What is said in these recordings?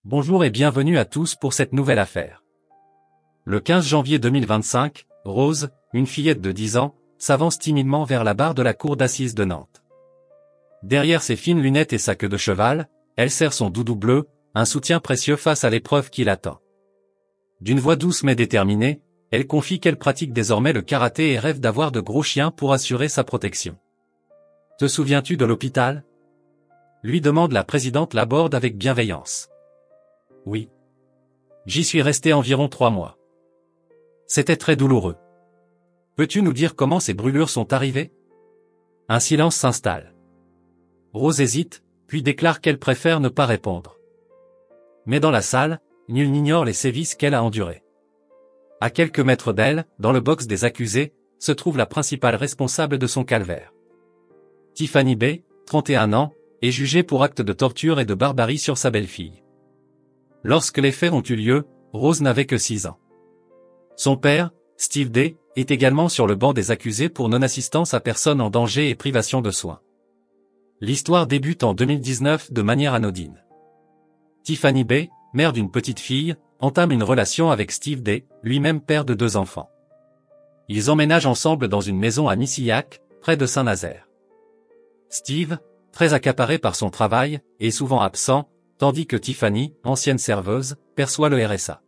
Bonjour et bienvenue à tous pour cette nouvelle affaire. Le 15 janvier 2025, Rose, une fillette de 10 ans, s'avance timidement vers la barre de la cour d'assises de Nantes. Derrière ses fines lunettes et sa queue de cheval, elle serre son doudou bleu, un soutien précieux face à l'épreuve qui l'attend. D'une voix douce mais déterminée, elle confie qu'elle pratique désormais le karaté et rêve d'avoir de gros chiens pour assurer sa protection. « Te souviens-tu de l'hôpital ?» lui demande la présidente Laborde avec bienveillance. « Oui. J'y suis resté environ 3 mois. C'était très douloureux. Peux-tu nous dire comment ces brûlures sont arrivées ?» Un silence s'installe. Rose hésite, puis déclare qu'elle préfère ne pas répondre. Mais dans la salle, nul n'ignore les sévices qu'elle a endurés. À quelques mètres d'elle, dans le box des accusés, se trouve la principale responsable de son calvaire. Tiffany B., 31 ans, est jugée pour acte de torture et de barbarie sur sa belle-fille. Lorsque les faits ont eu lieu, Rose n'avait que 6 ans. Son père, Steve D., est également sur le banc des accusés pour non-assistance à personne en danger et privation de soins. L'histoire débute en 2019 de manière anodine. Tiffany B., mère d'une petite fille, entame une relation avec Steve D., lui-même père de 2 enfants. Ils emménagent ensemble dans une maison à Missillac, près de Saint-Nazaire. Steve, très accaparé par son travail, est souvent absent, tandis que Tiffany, ancienne serveuse, perçoit le RSA.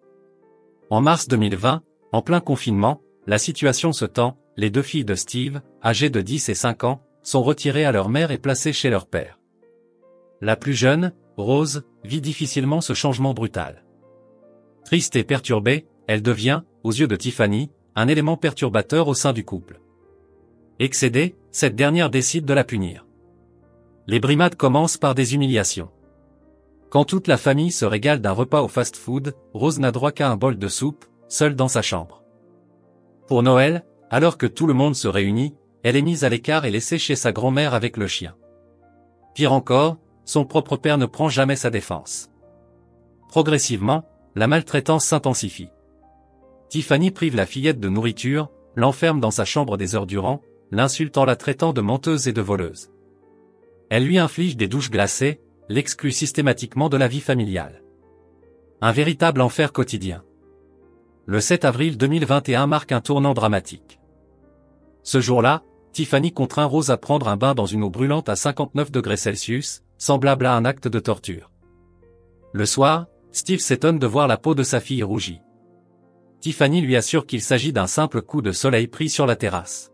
En mars 2020, en plein confinement, la situation se tend, les 2 filles de Steve, âgées de 10 et 5 ans, sont retirées à leur mère et placées chez leur père. La plus jeune, Rose, vit difficilement ce changement brutal. Triste et perturbée, elle devient, aux yeux de Tiffany, un élément perturbateur au sein du couple. Excédée, cette dernière décide de la punir. Les brimades commencent par des humiliations. Quand toute la famille se régale d'un repas au fast-food, Rose n'a droit qu'à un bol de soupe, seule dans sa chambre. Pour Noël, alors que tout le monde se réunit, elle est mise à l'écart et laissée chez sa grand-mère avec le chien. Pire encore, son propre père ne prend jamais sa défense. Progressivement, la maltraitance s'intensifie. Tiffany prive la fillette de nourriture, l'enferme dans sa chambre des heures durant, l'insulte en la traitant de menteuse et de voleuse. Elle lui inflige des douches glacées, l'exclut systématiquement de la vie familiale. Un véritable enfer quotidien. Le 7 avril 2021 marque un tournant dramatique. Ce jour-là, Tiffany contraint Rose à prendre un bain dans une eau brûlante à 59 degrés Celsius, semblable à un acte de torture. Le soir, Steve s'étonne de voir la peau de sa fille rougie. Tiffany lui assure qu'il s'agit d'un simple coup de soleil pris sur la terrasse.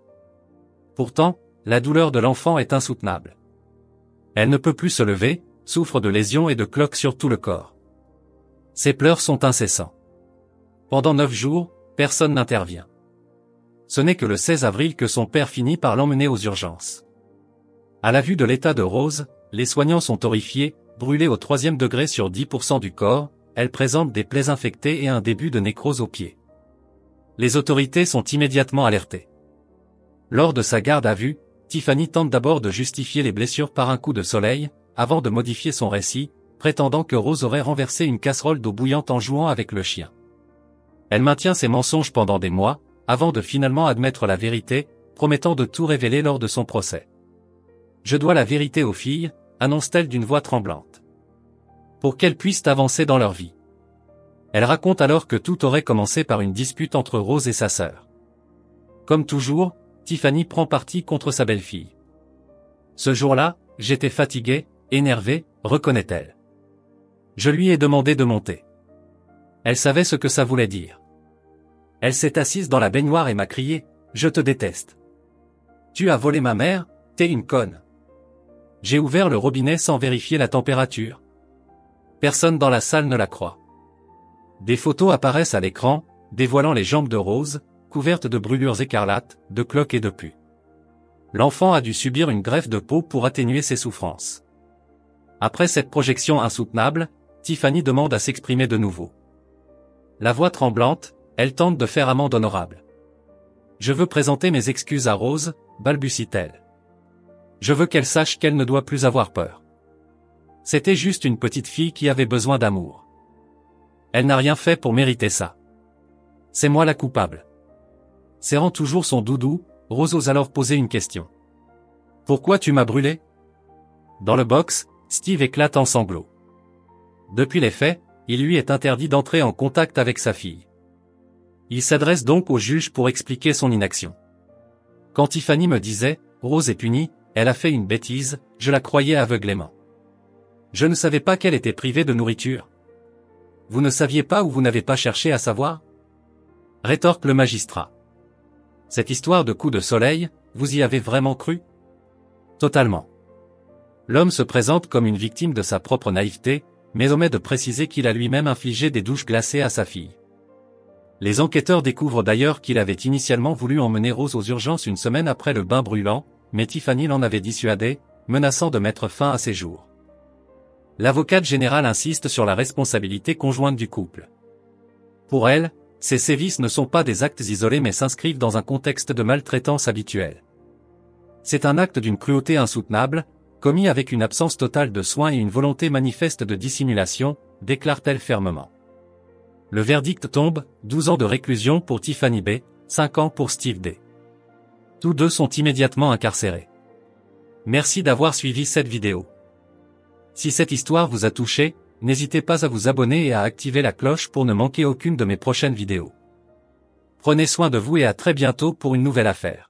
Pourtant, la douleur de l'enfant est insoutenable. Elle ne peut plus se lever, souffre de lésions et de cloques sur tout le corps. Ses pleurs sont incessants. Pendant 9 jours, personne n'intervient. Ce n'est que le 16 avril que son père finit par l'emmener aux urgences. À la vue de l'état de Rose, les soignants sont horrifiés, brûlée au 3e degré sur 10% du corps, elle présente des plaies infectées et un début de nécrose au pied. Les autorités sont immédiatement alertées. Lors de sa garde à vue, Tiffany tente d'abord de justifier les blessures par un coup de soleil, avant de modifier son récit, prétendant que Rose aurait renversé une casserole d'eau bouillante en jouant avec le chien. Elle maintient ses mensonges pendant des mois, avant de finalement admettre la vérité, promettant de tout révéler lors de son procès. « Je dois la vérité aux filles », annonce-t-elle d'une voix tremblante. Pour qu'elles puissent avancer dans leur vie. Elle raconte alors que tout aurait commencé par une dispute entre Rose et sa sœur. Comme toujours, Tiffany prend parti contre sa belle-fille. « Ce jour-là, j'étais fatiguée, énervée, reconnaît-elle. Je lui ai demandé de monter. Elle savait ce que ça voulait dire. Elle s'est assise dans la baignoire et m'a crié « Je te déteste. Tu as volé ma mère, t'es une conne. » J'ai ouvert le robinet sans vérifier la température. Personne dans la salle ne la croit. Des photos apparaissent à l'écran, dévoilant les jambes de Rose, couvertes de brûlures écarlates, de cloques et de pus. L'enfant a dû subir une greffe de peau pour atténuer ses souffrances. Après cette projection insoutenable, Tiffany demande à s'exprimer de nouveau. La voix tremblante, elle tente de faire amende honorable. « Je veux présenter mes excuses à Rose », balbutie-t-elle. « Je veux qu'elle sache qu'elle ne doit plus avoir peur. C'était juste une petite fille qui avait besoin d'amour. Elle n'a rien fait pour mériter ça. C'est moi la coupable. » Serrant toujours son doudou, Rose ose alors poser une question. « Pourquoi tu m'as brûlé ?» Dans le box, Steve éclate en sanglots. Depuis les faits, il lui est interdit d'entrer en contact avec sa fille. Il s'adresse donc au juge pour expliquer son inaction. Quand Tiffany me disait « Rose est punie, elle a fait une bêtise », je la croyais aveuglément. Je ne savais pas qu'elle était privée de nourriture. Vous ne saviez pas ou vous n'avez pas cherché à savoir ? Rétorque le magistrat. Cette histoire de coup de soleil, vous y avez vraiment cru ? Totalement. L'homme se présente comme une victime de sa propre naïveté, mais omet de préciser qu'il a lui-même infligé des douches glacées à sa fille. Les enquêteurs découvrent d'ailleurs qu'il avait initialement voulu emmener Rose aux urgences une semaine après le bain brûlant, mais Tiffany l'en avait dissuadé, menaçant de mettre fin à ses jours. L'avocate générale insiste sur la responsabilité conjointe du couple. Pour elle, ces sévices ne sont pas des actes isolés mais s'inscrivent dans un contexte de maltraitance habituelle. C'est un acte d'une cruauté insoutenable, commis avec une absence totale de soins et une volonté manifeste de dissimulation, déclare-t-elle fermement. Le verdict tombe, 12 ans de réclusion pour Tiffany B, 5 ans pour Steve D. Tous deux sont immédiatement incarcérés. Merci d'avoir suivi cette vidéo. Si cette histoire vous a touché, n'hésitez pas à vous abonner et à activer la cloche pour ne manquer aucune de mes prochaines vidéos. Prenez soin de vous et à très bientôt pour une nouvelle affaire.